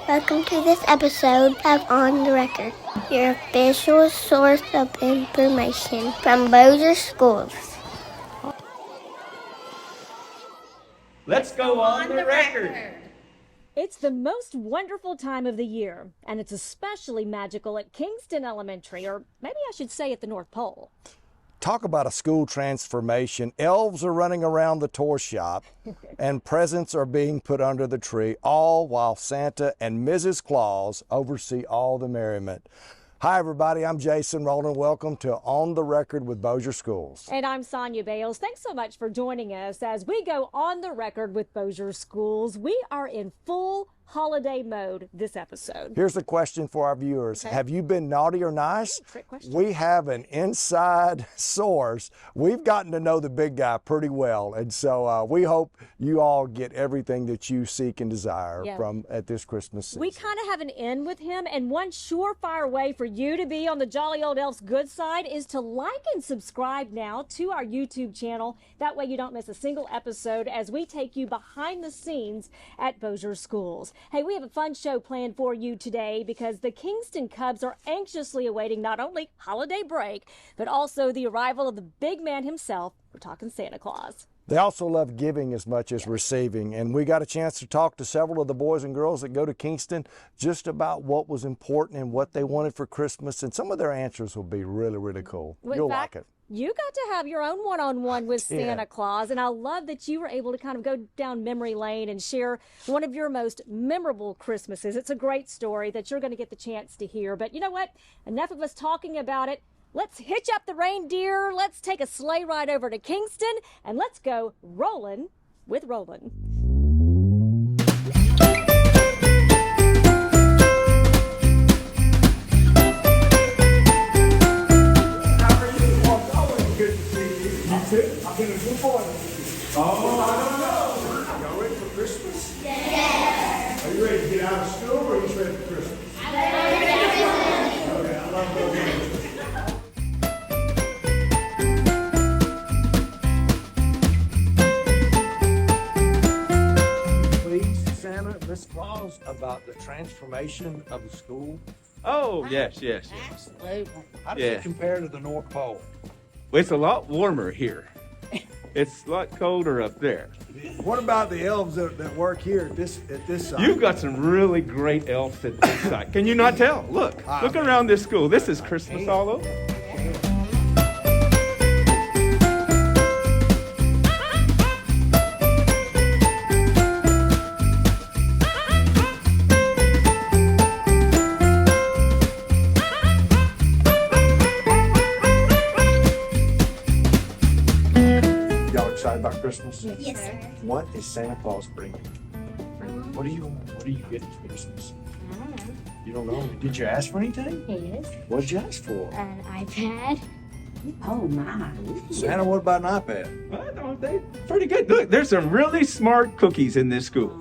Welcome to this episode of On the Record, your official source of information from Bossier Schools. Let's go on the record. It's the most wonderful time of the year, and it's especially magical at Kingston Elementary, or maybe I should say at the North Pole. Talk about a school transformation. Elves are running around the toy shop and presents are being put under the tree, all while Santa and Mrs. Claus oversee all the merriment. Hi everybody, I'm Jason Rowland. Welcome to On the Record with Bossier Schools. And I'm Sonia Bales. Thanks so much for joining us as we go on the record with Bossier Schools. We are in full holiday mode this episode. Here's the question for our viewers. Okay. Have you been naughty or nice? Great question. We have an inside source. We've gotten to know the big guy pretty well, and so we hope you all get everything that you seek and desire from at this Christmas season. We kind of have an in with him, and one surefire way for you to be on the Jolly Old Elf's good side is to like and subscribe now to our YouTube channel. That way you don't miss a single episode as we take you behind the scenes at Bossier Schools. Hey, we have a fun show planned for you today because the Kingston Cubs are anxiously awaiting not only holiday break, but also the arrival of the big man himself. We're talking Santa Claus. They also love giving as much as receiving, and we got a chance to talk to several of the boys and girls that go to Kingston just about what was important and what they wanted for Christmas, and some of their answers will be really, really cool. You'll like it. You got to have your own one-on-one with Santa Claus, and I love that you were able to kind of go down memory lane and share one of your most memorable Christmases. It's a great story that you're going to get the chance to hear. But you know what? Enough of us talking about it. Let's hitch up the reindeer. Let's take a sleigh ride over to Kingston, and let's go Rollin' with Rollin'. I've been a good boy. Oh, I don't know. Y'all ready for Christmas? Yes. Are you ready to get out of school or are you ready for Christmas? I'm ready for Christmas. Okay, I love those. Please, Santa, Miss Claus, about the transformation of the school. Oh, yes. Absolutely. How does it compare to the North Pole? It's a lot warmer here. It's a lot colder up there. What about the elves that work here at this side? You've got some really great elves at this side. Can you not tell? Look around this school. This is Christmas all over. About Christmas? Yes, sir. What is Santa Claus bringing? What do you get for Christmas? I don't know. You don't know? Did you ask for anything? Yes. What'd you ask for? An iPad. Oh my. Santa, what about an iPad? Well, they're pretty good. Look, there's some really smart cookies in this school.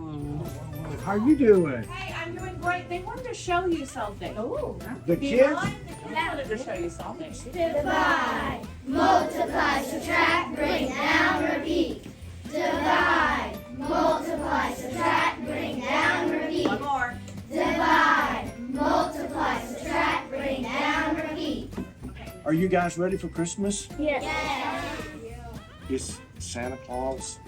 How are you doing? Hey, I'm doing great. They wanted to show you something. Oh, The kids? they wanted to show you something. Divide, multiply, subtract, bring down, repeat. Divide, multiply, subtract, bring down, repeat. One more. Divide, multiply, subtract, bring down, repeat. Are you guys ready for Christmas? Yes. Is Santa Claus?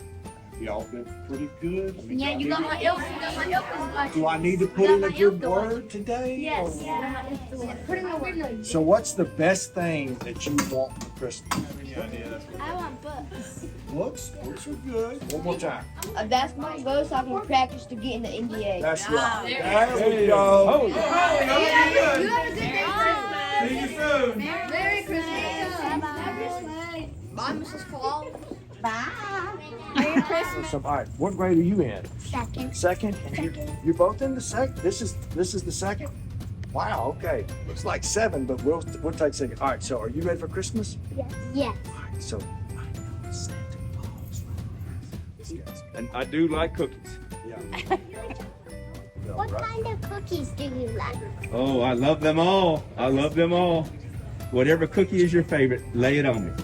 Y'all been pretty good? I mean, Yeah, you got my elf. You got my elf. do I need to put in a good word today? Yes. Put in a word. So what's the best thing that you want for Christmas? I want books. Books? Books are good. One more time. A basketball goes so I can practice to get in the NBA. That's right. there There we go. Oh, You have a good day. see you soon. Merry Christmas. Bye, Mrs. Claus. Bye. Merry Christmas. So, all right, what grade are you in? Second. Second? And you're both in the second? This is the second? Wow, okay. Looks like 7, but we'll take second. All right, so are you ready for Christmas? Yes. All right, so I know Santa Claus. This guy's And I do like cookies. yeah. What kind of cookies do you like? Oh, I love them all. I love them all. Whatever cookie is your favorite, lay it on me.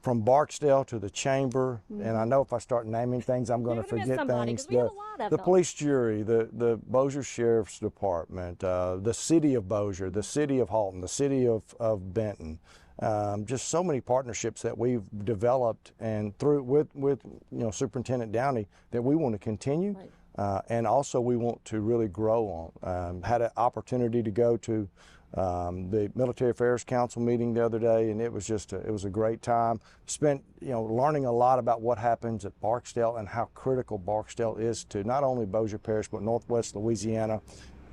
from Barksdale to the chamber, and I know if I start naming things, I'm going to You're gonna miss forget somebody, things. 'cause we have a lot of The them. police jury, the Bossier Sheriff's Department, the city of Bossier, the city of Halton, the city of Benton. Just so many partnerships that we've developed and through with Superintendent Downey that we want to continue. Right. And also we want to really grow on. Had an opportunity to go to the Military Affairs Council meeting the other day, and it was a great time. Spent learning a lot about what happens at Barksdale and how critical Barksdale is to not only Bossier Parish but Northwest Louisiana.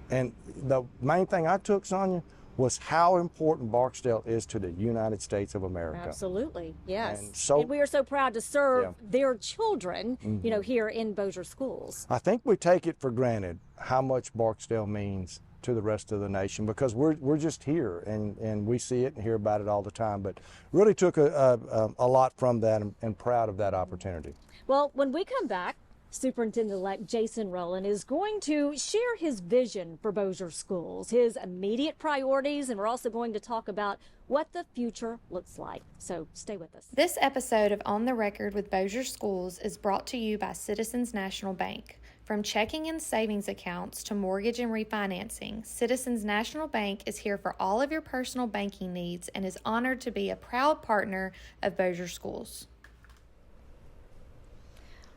And the main thing I took, Sonia, was how important Barksdale is to the United States of America. Absolutely, yes. And we are so proud to serve Yeah. their children, here in Bossier Schools. I think we take it for granted how much Barksdale means to the rest of the nation because we're just here and we see it and hear about it all the time. But really took a lot from that and proud of that opportunity. Well, when we come back, Superintendent-elect Jason Rowland is going to share his vision for Bossier Schools, his immediate priorities, and we're also going to talk about what the future looks like. So stay with us. This episode of On the Record with Bossier Schools is brought to you by Citizens National Bank. From checking and savings accounts to mortgage and refinancing, Citizens National Bank is here for all of your personal banking needs and is honored to be a proud partner of Bossier Schools.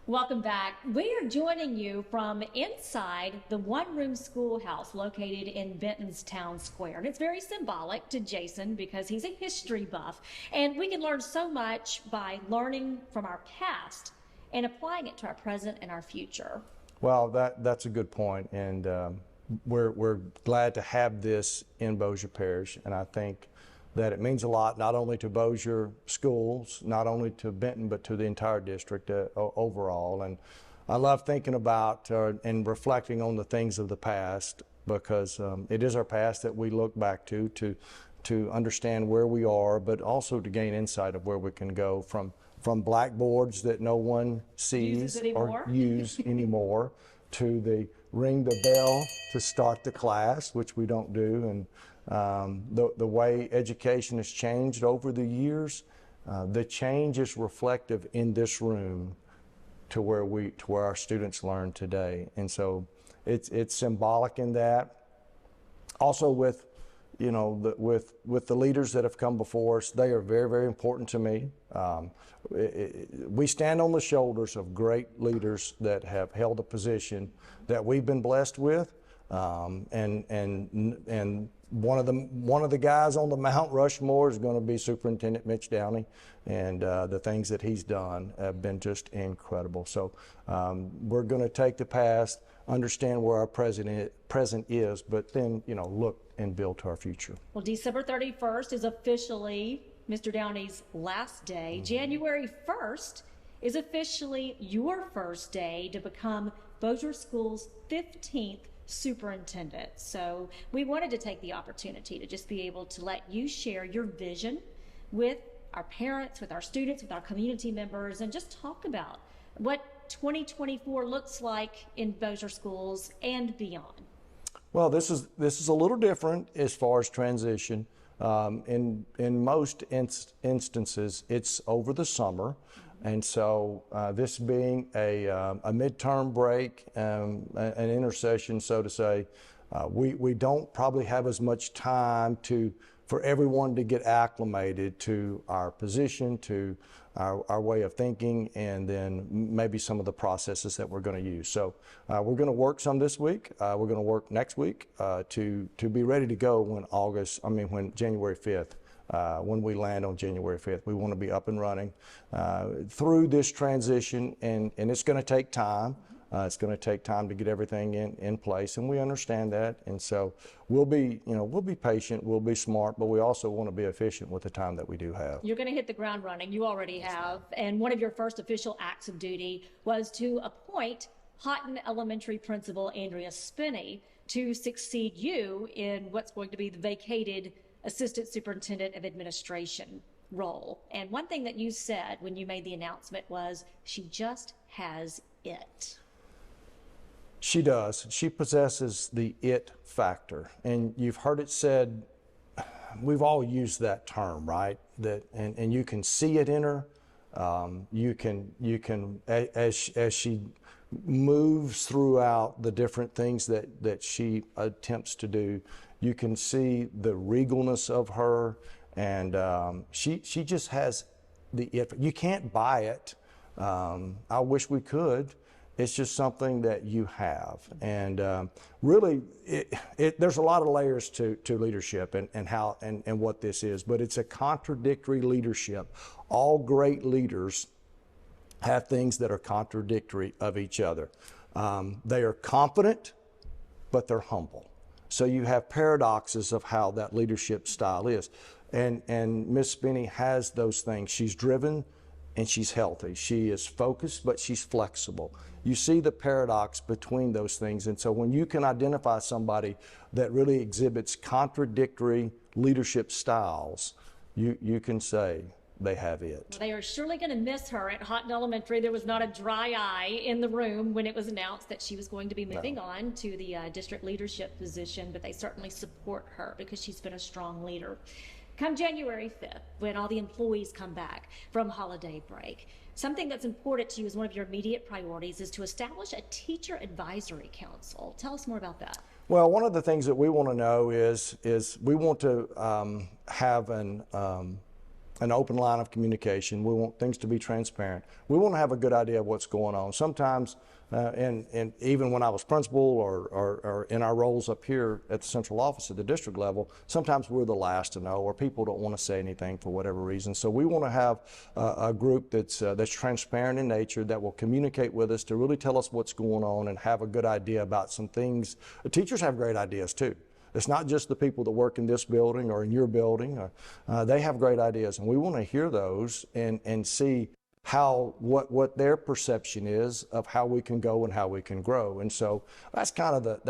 Welcome back. We are joining you from inside the one-room schoolhouse located in Benton's Town Square. And it's very symbolic to Jason because he's a history buff. And we can learn so much by learning from our past and applying it to our present and our future. Well, that's a good point, and we're glad to have this in Bossier Parish, and I think that it means a lot not only to Bossier Schools, not only to Benton, but to the entire district overall. And I love thinking about and reflecting on the things of the past because it is our past that we look back to understand where we are, but also to gain insight of where we can go from blackboards that no one sees or use anymore to the ring the bell to start the class, which we don't do. And the way education has changed over the years, the change is reflective in this room to where our students learn today. And so it's symbolic in that. Also with the leaders that have come before us, they are very, very important to me. We stand on the shoulders of great leaders that have held a position that we've been blessed with, and one of the guys on the Mount Rushmore is going to be Superintendent Mitch Downey, and the things that he's done have been just incredible. So we're going to take the past, understand where our present is, but then look and build to our future. Well, December 31st is officially Mr. Downey's last day. January 1st is officially your first day to become Bossier Schools' 15th superintendent. So we wanted to take the opportunity to just be able to let you share your vision with our parents, with our students, with our community members, and just talk about what 2024 looks like in Bossier Schools and beyond. Well, this is a little different as far as transition. In most instances, it's over the summer, and so this being a midterm break, an intercession, so to say, we don't probably have as much time for everyone to get acclimated to our position, to our way of thinking, and then maybe some of the processes that we're going to use. So we're going to work some this week. We're going to work next week to be ready to go when January 5th. When we land on January 5th, we want to be up and running through this transition, and it's going to take time. It's going to take time to get everything in place, and we understand that. And so we'll be patient, we'll be smart, but we also want to be efficient with the time that we do have. You're going to hit the ground running. You already have. And one of your first official acts of duty was to appoint Houghton Elementary Principal Andrea Spinney to succeed you in what's going to be the vacated Assistant Superintendent of Administration role. And one thing that you said when you made the announcement was she just has it. She does. She possesses the it factor. And you've heard it said we've all used that term, right? And you can see it in her. You can as she moves throughout the different things that she attempts to do, you can see the regalness of her, and she just has you can't buy it. I wish we could. It's just something that you have, and really, there's a lot of layers to leadership and how and what this is, but it's a contradictory leadership. All great leaders have things that are contradictory of each other. They are confident, but they're humble. So you have paradoxes of how that leadership style is, and Miss Spinney has those things. She's driven, and she's healthy. She is focused, but she's flexible. You see the paradox between those things. And so when you can identify somebody that really exhibits contradictory leadership styles, you can say they have it. They are surely going to miss her at Houghton Elementary. There was not a dry eye in the room when it was announced that she was going to be moving on to the district leadership position, but they certainly support her because she's been a strong leader. Come January 5th, when all the employees come back from holiday break, something that's important to you as one of your immediate priorities is to establish a teacher advisory council. Tell us more about that. Well, one of the things that we want to know is we want to have an open line of communication. We want things to be transparent. We want to have a good idea of what's going on. Sometimes, and even when I was principal or in our roles up here at the central office at the district level, sometimes we're the last to know, or people don't want to say anything for whatever reason. So we want to have a group that's transparent in nature, that will communicate with us to really tell us what's going on and have a good idea about some things. The teachers have great ideas too. It's not just the people that work in this building or in your building. They have great ideas, and we want to hear those and see what their perception is of how we can go and how we can grow. And so that's kind of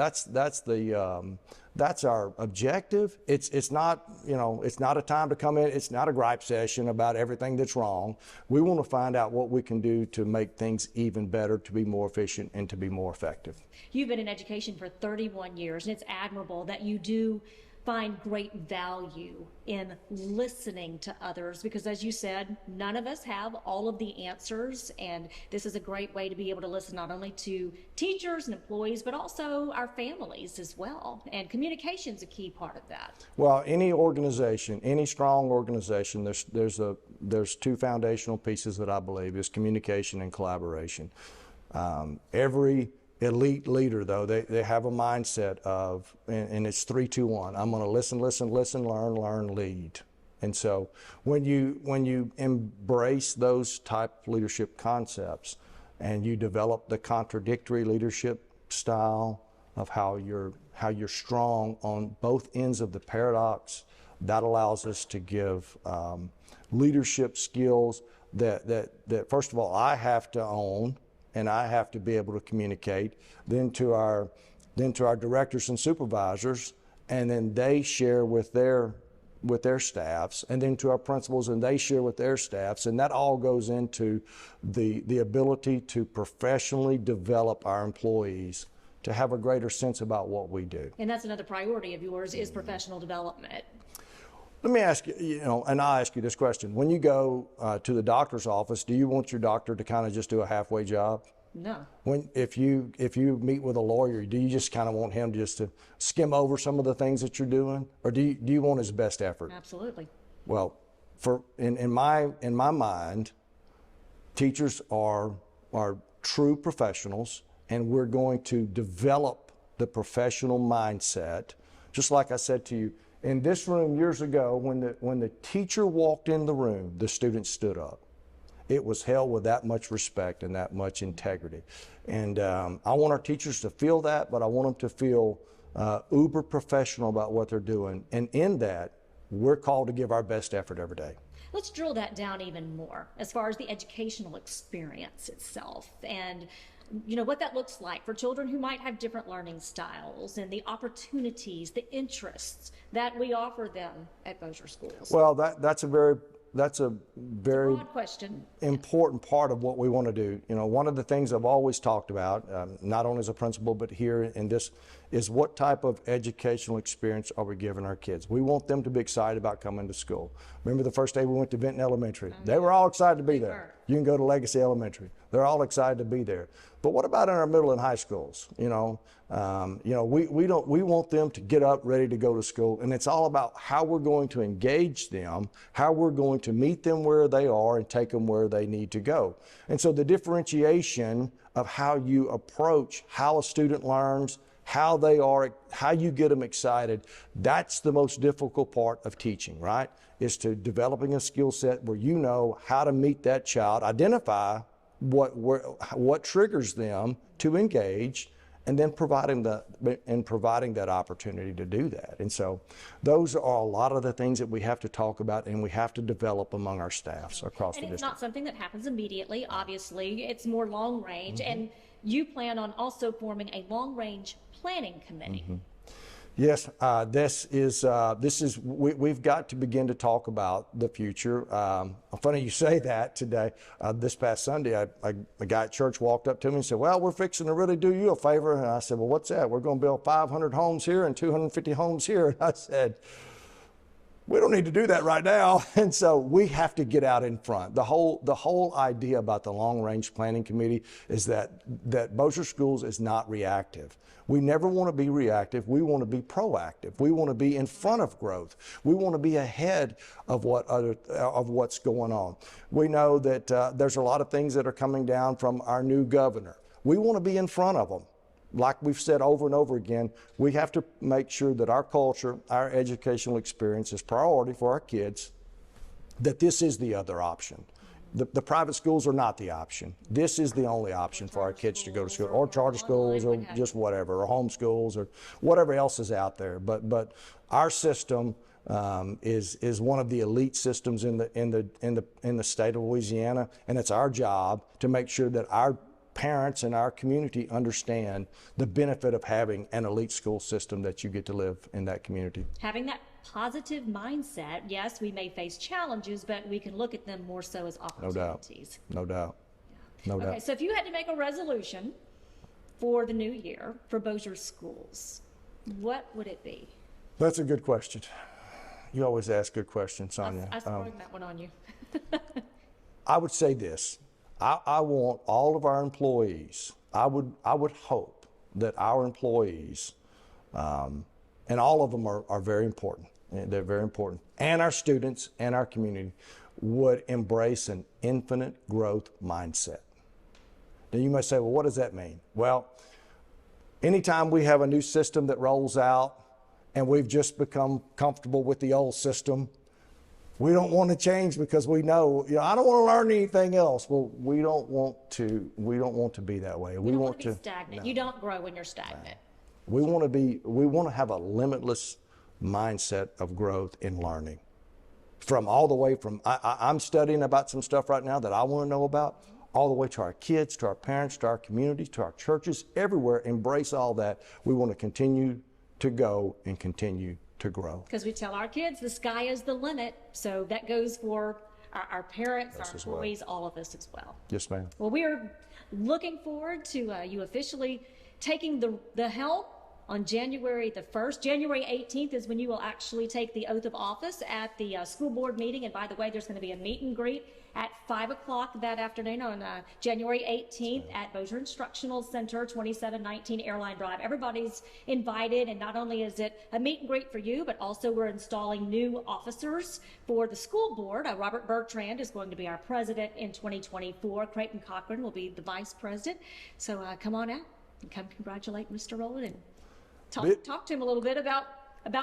that's our objective. It's not, it's not a time to come in. It's not a gripe session about everything that's wrong. We want to find out what we can do to make things even better, to be more efficient, and to be more effective. You've been in education for 31 years, and it's admirable that you do find great value in listening to others, because as you said, none of us have all of the answers, and this is a great way to be able to listen not only to teachers and employees, but also our families as well. And communication's a key part of that. Well, any organization, any strong organization, there's two foundational pieces that I believe is communication and collaboration. Every elite leader, though, they have a mindset of, and it's 3-2-1. I'm going to listen, learn, lead. And so when you embrace those type of leadership concepts, and you develop the contradictory leadership style of how you're strong on both ends of the paradox, that allows us to give leadership skills that first of all I have to own, and I have to be able to communicate, then to our directors and supervisors, and then they share with their staffs, and then to our principals, and they share with their staffs, and that all goes into the ability to professionally develop our employees to have a greater sense about what we do. And that's another priority of yours, is professional development. Let me ask you, and I'll ask you this question. When you go to the doctor's office, do you want your doctor to kind of just do a halfway job? No. If you meet with a lawyer, do you just kind of want him just to skim over some of the things that you're doing? Or do you want his best effort? Absolutely. Well, in my mind, teachers are true professionals, and we're going to develop the professional mindset. Just like I said to you, in this room years ago, when the teacher walked in the room, the students stood up. It was held with that much respect and that much integrity. And I want our teachers to feel that, but I want them to feel uber professional about what they're doing. And in that, we're called to give our best effort every day. Let's drill that down even more as far as the educational experience itself, and what that looks like for children who might have different learning styles, and the opportunities, the interests that we offer them at Bossier Schools. Well, that's a very broad question. Important part of what we want to do. One of the things I've always talked about, not only as a principal but here in this is what type of educational experience are we giving our kids? We want them to be excited about coming to school. Remember the first day we went to Vinton Elementary? They were all excited to be there. You can go to Legacy Elementary. They're all excited to be there. But what about in our middle and high schools? We want them to get up ready to go to school, and it's all about how we're going to engage them, how we're going to meet them where they are and take them where they need to go. And so the differentiation of how you approach how a student learns, how they are, how you get them excited, that's the most difficult part of teaching, right? Is to developing a skill set where you know how to meet that child, identify what triggers them to engage, and then providing that opportunity to do that. And so those are a lot of the things that we have to talk about and we have to develop among our staffs across the district. And it's not something that happens immediately, obviously. It's more long range. And you plan on also forming a long range planning committee. Yes, we've got to begin to talk about the future. Funny you say that today. This past Sunday, a guy at church walked up to me and said, well, we're fixing to really do you a favor. And I said, well, what's that? We're going to build 500 homes here and 250 homes here. And I said, we don't need to do that right now. And so we have to get out in front. The whole idea about the long range planning committee is that Bossier Schools is not reactive. We never want to be reactive. We want to be proactive. We want to be in front of growth. We want to be ahead of what's going on. We know that there's a lot of things that are coming down from our new governor. We want to be in front of them. Like we've said over and over again, we have to make sure that our culture, our educational experience is priority for our kids, that this is the other option. The private schools are not the option. This is the only option for our kids to go to school, or charter schools, or just whatever, or homeschools, or whatever else is out there. But our system is one of the elite systems in the state of Louisiana, and it's our job to make sure that our parents and our community understand the benefit of having an elite school system, that you get to live in that community. Having that positive mindset, yes, we may face challenges, but we can look at them more so as opportunities. No doubt. No doubt. Okay, so if you had to make a resolution for the new year for Bossier Schools, what would it be? That's a good question. You always ask good questions, Sonia. I sprung that one on you. I would say this. I want all of our employees, I would hope that our employees, and all of them are very important, they're very important, and our students and our community would embrace an infinite growth mindset. Now you might say, well, what does that mean? Well, anytime we have a new system that rolls out and we've just become comfortable with the old system, we don't want to change because we know, I don't want to learn anything else. Well, we don't want to be that way. We don't want to be stagnant. No. You don't grow when you're stagnant. We want to have a limitless mindset of growth in learning. From all the way from, I'm studying about some stuff right now that I want to know about, all the way to our kids, to our parents, to our communities, to our churches, everywhere. Embrace all that. We want to continue to go and continue to grow. Because we tell our kids the sky is the limit, so that goes for our parents, our employees, all of us as well. Yes, ma'am. Well, we are looking forward to you officially taking the helm on January the 1st. January 18th is when you will actually take the oath of office at the school board meeting. And by the way, there's going to be a meet and greet at 5 o'clock that afternoon on January 18th at Bossier Instructional Center, 2719 Airline Drive. Everybody's invited, and not only is it a meet and greet for you, but also we're installing new officers for the school board. Robert Bertrand is going to be our president in 2024. Creighton Cochran will be the vice president. So come on out and come congratulate Mr. Rollin and talk to him a little bit about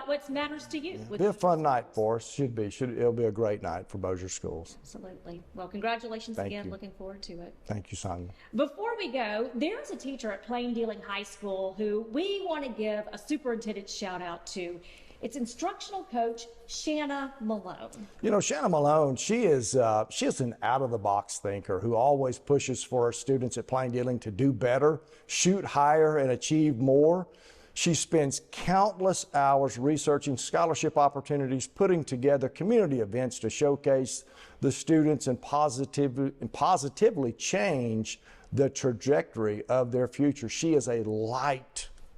what matters to you. It'll be a fun night for us. It'll be a great night for Bossier Schools. Absolutely. Well, congratulations again. Looking forward to it. Thank you, Sonia. Before we go, there's a teacher at Plain Dealing High School who we want to give a superintendent shout out to. It's instructional coach Shanna Malone. Shanna Malone, she is an out-of-the-box thinker who always pushes for her students at Plain Dealing to do better, shoot higher, and achieve more. She spends countless hours researching scholarship opportunities, putting together community events to showcase the students and positively change the trajectory of their future. She is a light